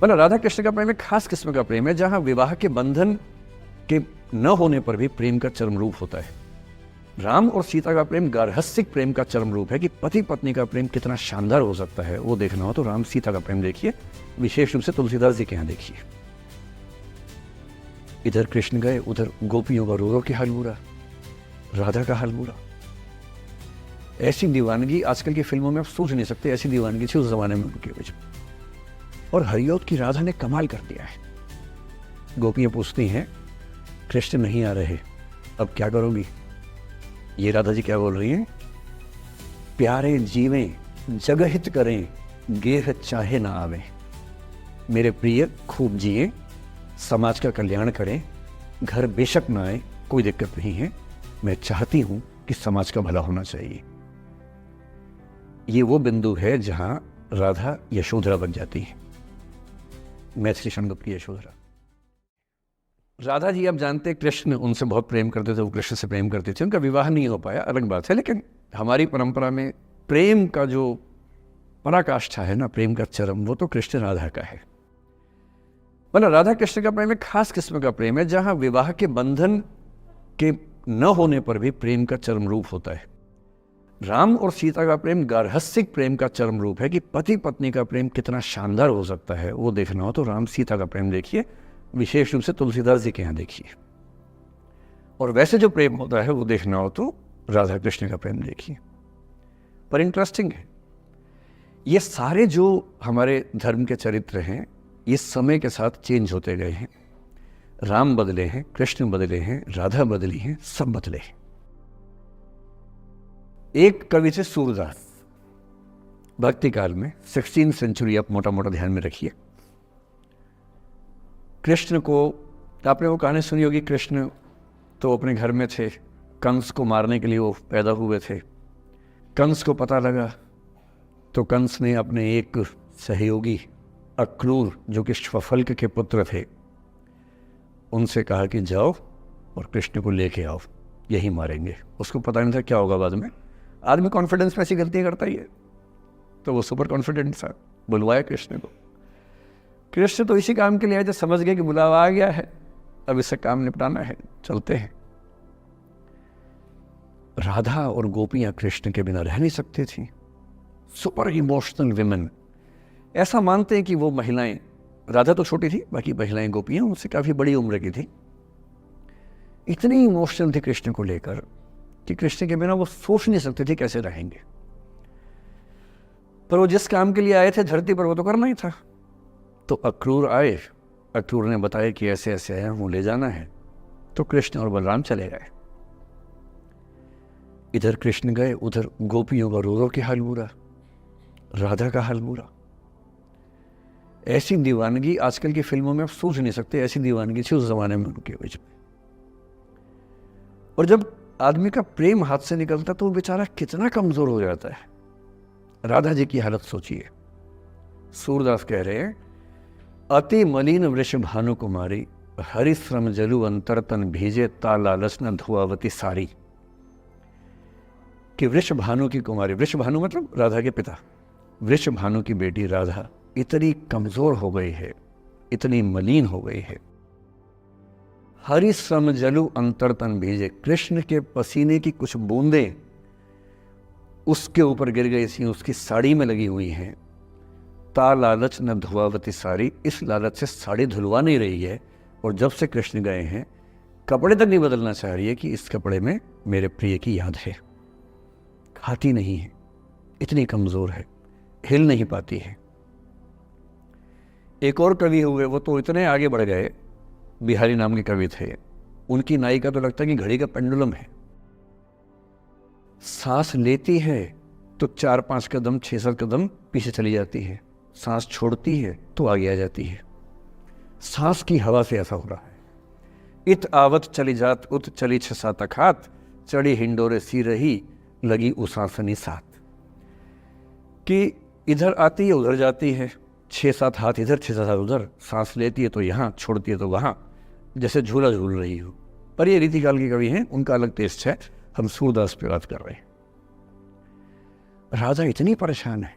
मतलब राधा कृष्ण का प्रेम एक खास किस्म का प्रेम है जहां विवाह के बंधन के न होने पर भी प्रेम का चरम रूप होता है। राम और सीता का प्रेम गार्हस्थ्यिक प्रेम का चरम रूप है कि पति पत्नी का प्रेम कितना शानदार हो सकता है। वो देखना हो तो राम सीता का प्रेम देखिए, विशेष रूप से तुलसीदास जी के यहाँ देखिए। इधर कृष्ण गए, उधर गोपियों का रो रो के हाल बुरा, राधा का हाल बुरा। ऐसी दीवानगी आजकल की फिल्मों में आप सोच नहीं सकते, ऐसी दीवानगी थी उस जमाने में उनके बीच। और हरिऔध की राधा ने कमाल कर दिया है। गोपियां पूछती हैं कृष्ण नहीं आ रहे, अब क्या करोगी? ये राधा जी क्या बोल रही हैं? प्यारे जीवें जगहित करें, गेह चाहे ना आवे। मेरे प्रिय खूब जिए, समाज का कल्याण करें, घर बेशक ना आए, कोई दिक्कत नहीं है, मैं चाहती हूं कि समाज का भला होना चाहिए। ये वो बिंदु है जहां राधा यशोधरा बन जाती है, मैथिली शृंगप की यशोधरा। राधा जी आप जानते हैं कृष्ण उनसे बहुत प्रेम करते थे, वो कृष्ण से प्रेम करते थे। उनका विवाह नहीं हो पाया, अलग बात है, लेकिन हमारी परंपरा में प्रेम का जो पराकाष्ठा है ना, प्रेम का चरम, वो तो कृष्ण राधा का है। मतलब राधा कृष्ण का प्रेम एक खास किस्म का प्रेम है जहां विवाह के बंधन के न होने पर भी प्रेम का चरम रूप होता है। राम और सीता का प्रेम गार्हस्थ्यिक प्रेम का चरम रूप है कि पति पत्नी का प्रेम कितना शानदार हो सकता है। वो देखना हो तो राम सीता का प्रेम देखिए, विशेष रूप से तुलसीदास जी के यहाँ देखिए। और वैसे जो प्रेम होता है वो देखना हो तो राधा कृष्ण का प्रेम देखिए। पर इंटरेस्टिंग है, ये सारे जो हमारे धर्म के चरित्र हैं ये समय के साथ चेंज होते गए हैं। राम बदले हैं, कृष्ण बदले हैं, राधा बदली हैं, सब बदले हैं। एक कवि थे सूरदास, भक्ति काल में 16वीं सेंचुरी, आप मोटा मोटा ध्यान में रखिए। कृष्ण को, आपने वो कहानी सुनी होगी, कृष्ण तो अपने घर में थे, कंस को मारने के लिए वो पैदा हुए थे। कंस को पता लगा तो कंस ने अपने एक सहयोगी अक्रूर, जो कि श्वफल्क के पुत्र थे, उनसे कहा कि जाओ और कृष्ण को लेके आओ, यही मारेंगे। उसको पता नहीं था क्या होगा बाद में। आदमी कॉन्फिडेंस में ऐसी गलतियां करता ही है, तो वो सुपर कॉन्फिडेंट था, बुलवाया कृष्ण को। कृष्ण तो इसी काम के लिए आए थे, समझ गए कि बुलावा आ गया है, अब इससे काम निपटाना है, चलते हैं। राधा और गोपियां कृष्ण के बिना रह नहीं सकती थी। सुपर इमोशनल विमेन, ऐसा मानते हैं कि वो महिलाएं, राधा तो छोटी थी, बाकी महिलाएं गोपियां उनसे काफी बड़ी उम्र की थी, इतनी इमोशनल थी कृष्ण को लेकर कि कृष्ण के बिना वो सोच नहीं सकते थे कैसे रहेंगे। पर वो जिस काम के लिए आए थे धरती पर, वो तो करना ही था। तो अक्रूर आए, अक्रूर ने बताया कि ऐसे ऐसे आया हूं, ले जाना है। तो कृष्ण और बलराम चले गए। इधर कृष्ण गए, उधर गोपियों का रो रो के हाल बुरा, राधा का हाल बुरा। ऐसी दीवानगी आजकल की फिल्मों में आप सोच नहीं सकते, ऐसी दीवानगी थी उस जमाने में उनके बीच में। और जब आदमी का प्रेम हाथ से निकलता तो वो बेचारा कितना कमजोर हो जाता है। राधा जी की हालत सोचिए। सूरदास कह रहे हैं, अति मलिन वृष भानु कुमारी, हरिश्रम जलु अंतर तन भीजे, ता लालच न धुआवती सारी। कि वृष भानु की कुमारी, वृष भानु मतलब राधा के पिता, वृष भानु की बेटी राधा इतनी कमजोर हो गई है, इतनी मलिन हो गई है। हरिश्रम जलु अंतर तन भीजे, कृष्ण के पसीने की कुछ बूंदें उसके ऊपर गिर गई थी, उसकी साड़ी में लगी हुई हैं। ता लालच न धुआवती साड़ी, इस लालच से साड़ी धुलवा नहीं रही है। और जब से कृष्ण गए हैं कपड़े तक नहीं बदलना चाह रही है कि इस कपड़े में मेरे प्रिय की याद है। खाती नहीं है, इतनी कमजोर है, हिल नहीं पाती है। एक और कवि हुए, वो तो इतने आगे बढ़ गए, बिहारी नाम के कवि थे, उनकी नायिका तो लगता है कि घड़ी का पेंडुलम है। सांस लेती है तो 4-5 कदम 6-7 कदम पीछे चली जाती है, सांस छोड़ती है तो आगे आ जाती है। सांस की हवा से ऐसा हो रहा है। इत आवत चली जात उत चली 6-7 अखात, चढ़ी हिंडोरे सी रही लगी उसासनी साथ। कि इधर आती है उधर जाती है, 6-7 हाथ इधर 6-7 हाथ उधर, सांस लेती है तो यहाँ, छोड़ती है तो वहाँ, जैसे झूला झूल रही हो। पर ये रीतिकाल के कवि हैं, उनका अलग टेस्ट है, हम सूरदास पे बात कर रहे हैं। राजा इतनी परेशान है,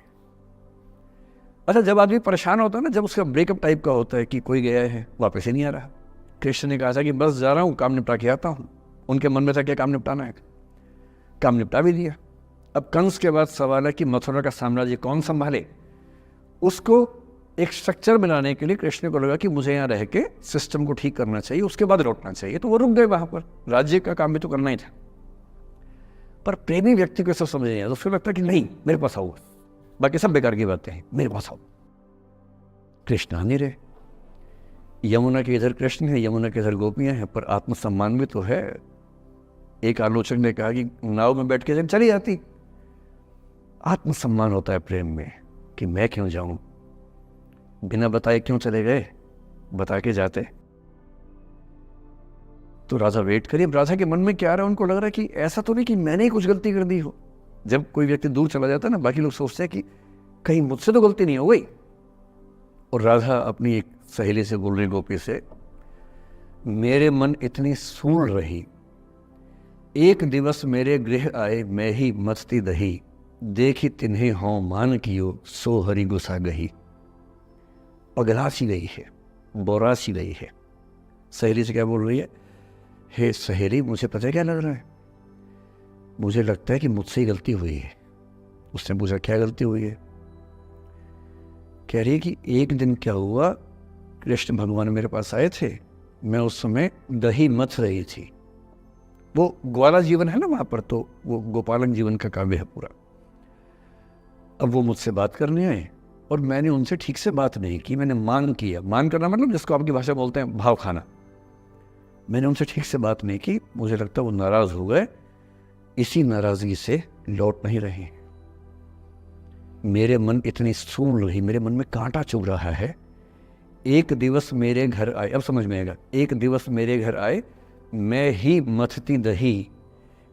अच्छा, जब आदमी परेशान होता है ना, जब उसका ब्रेकअप टाइप का होता है कि कोई गया है वापस ही नहीं आ रहा, कृष्ण ने कहा था कि बस जा रहा हूँ, काम निपटा के आता हूँ। उनके मन में था क्या काम निपटाना है, काम निपटा भी दिया। अब कंस के बाद सवाल है कि मथुरा का साम्राज्य कौन संभाले। उसको एक स्ट्रक्चर बनाने के लिए कृष्ण को लगा कि मुझे यहाँ रह के सिस्टम को ठीक करना चाहिए, उसके बाद लौटना चाहिए। तो वो रुक गए वहाँ पर, राज्य का काम भी तो करना ही था। पर प्रेमी व्यक्ति को सब समझ नहीं आया, तो फिर लगता कि नहीं मेरे पास आओ, बाकी सब बेकार की बातें हैं, मेरे पास आओ। कृष्ण आ नहीं रहे, यमुना के इधर कृष्ण है, यमुना के इधर गोपियां हैं, पर आत्मसम्मान भी तो है। एक आलोचक ने कहा कि नाव में बैठ के चली जाती। आत्मसम्मान होता है प्रेम में कि मैं क्यों जाऊं, बिना बताए क्यों चले गए, बता के जाते। तो राजा वेट करिए, राजा के मन में क्या आ रहा है, उनको लग रहा है कि ऐसा तो नहीं कि मैंने ही कुछ गलती कर दी हो। जब कोई व्यक्ति दूर चला जाता है ना, बाकी लोग सोचते हैं कि कहीं मुझसे तो गलती नहीं हो गई। और राधा अपनी एक सहेली से बोल रही, गोपी से, मेरे मन इतनी सूढ़ रही, एक दिवस मेरे गृह आए मैं ही मस्ती दही, देखी तिन्हें हों मान कियो सो हरि गुस्सा गही। पगला सी गई है, बोरा सी गई है। सहेली से क्या बोल रही है, हे सहेली, मुझे पता है क्या लग रहा है, मुझे लगता है कि मुझसे ही गलती हुई है। उसने पूछा क्या गलती हुई है। कह रही है कि एक दिन क्या हुआ, कृष्ण भगवान मेरे पास आए थे, मैं उस समय दही मथ रही थी। वो ग्वाला जीवन है ना वहाँ पर, तो वो गोपालन जीवन का काव्य है पूरा। अब वो मुझसे बात करने आए और मैंने उनसे ठीक से बात नहीं की, मैंने मान किया। मान करना मतलब जिसको आपकी भाषा बोलते हैं भाव खाना। मैंने उनसे ठीक से बात नहीं की, मुझे लगता वो नाराज हो गए, इसी नाराजगी से लौट नहीं रहे। मेरे मन इतनी सून रही, मेरे मन में कांटा चुभ रहा है। एक दिवस मेरे घर आए, अब समझ में आएगा, एक दिवस मेरे घर आए मैं ही मथती दही,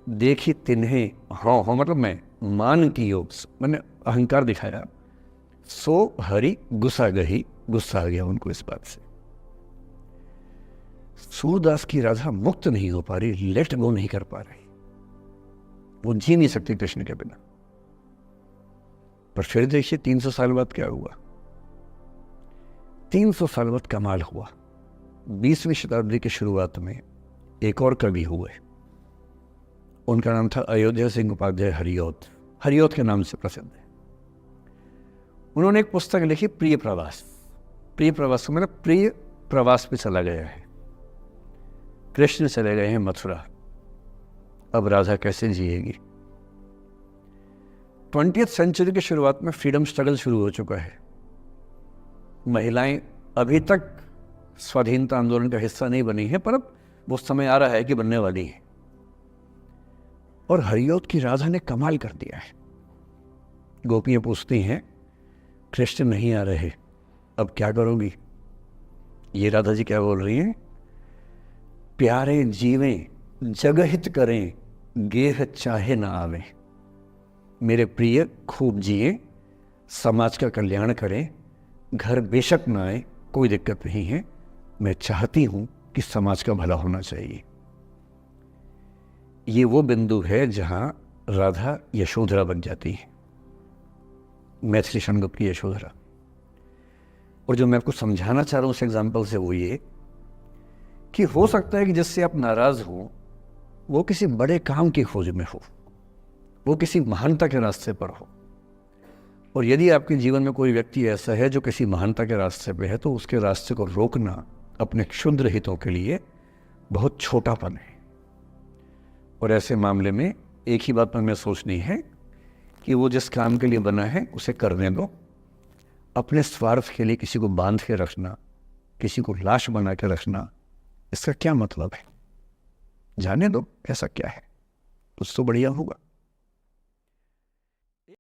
देखी तिन्हें हाँ मतलब मैं मान की योग, मैंने अहंकार दिखाया, सो हरि गुस्सा गही, गुस्सा आ गया उनको इस बात से। सूरदास की राधा मुक्त नहीं हो पा रही, लेट गो नहीं कर पा रही, वो जी नहीं सकती कृष्ण के बिना। पर फिर देखिए 300 साल बाद क्या हुआ। 300 साल बाद कमाल हुआ। 20वीं शताब्दी की शुरुआत में एक और कवि हुए, उनका नाम था अयोध्या सिंह उपाध्याय हरिऔध। हरिऔध के नाम से प्रसिद्ध है। उन्होंने एक पुस्तक लिखी, प्रिय प्रवास। प्रिय प्रवास मतलब प्रिय प्रवास पे चला गया है, कृष्ण चले गए हैं मथुरा, अब राधा कैसे जिएगी। 20वीं सेंचुरी की शुरुआत में फ्रीडम स्ट्रगल शुरू हो चुका है। महिलाएं अभी तक स्वाधीनता आंदोलन का हिस्सा नहीं बनी है, पर अब वो समय आ रहा है कि बनने वाली है। और हरिऔध की राधा ने कमाल कर दिया है। गोपियां पूछती हैं कृष्ण नहीं आ रहे, अब क्या करोगी। ये राधा जी क्या बोल रही हैं, प्यारे जीवें जगहित करें, गेह चाहे ना आवे। मेरे प्रिय खूब जिए, समाज का कल्याण करें, घर बेशक ना आए, कोई दिक्कत नहीं है, मैं चाहती हूं कि समाज का भला होना चाहिए। ये वो बिंदु है जहां राधा यशोधरा बन जाती है, मैथिली शनगुप्त की यशोधरा। और जो मैं आपको समझाना चाह रहा हूं उस एग्जाम्पल से वो ये कि हो सकता है कि जिससे आप नाराज हो वो किसी बड़े काम की खोज में हो, वो किसी महानता के रास्ते पर हो। और यदि आपके जीवन में कोई व्यक्ति ऐसा है जो किसी महानता के रास्ते पे है, तो उसके रास्ते को रोकना अपने क्षुद्र हितों के लिए बहुत छोटापन है। और ऐसे मामले में एक ही बात हमें सोचनी है कि वो जिस काम के लिए बना है उसे करने दो। अपने स्वार्थ के लिए किसी को बांध के रखना, किसी को लाश बना के रखना, इसका क्या मतलब है। जाने दो ऐसा क्या है, कुछ तो बढ़िया होगा।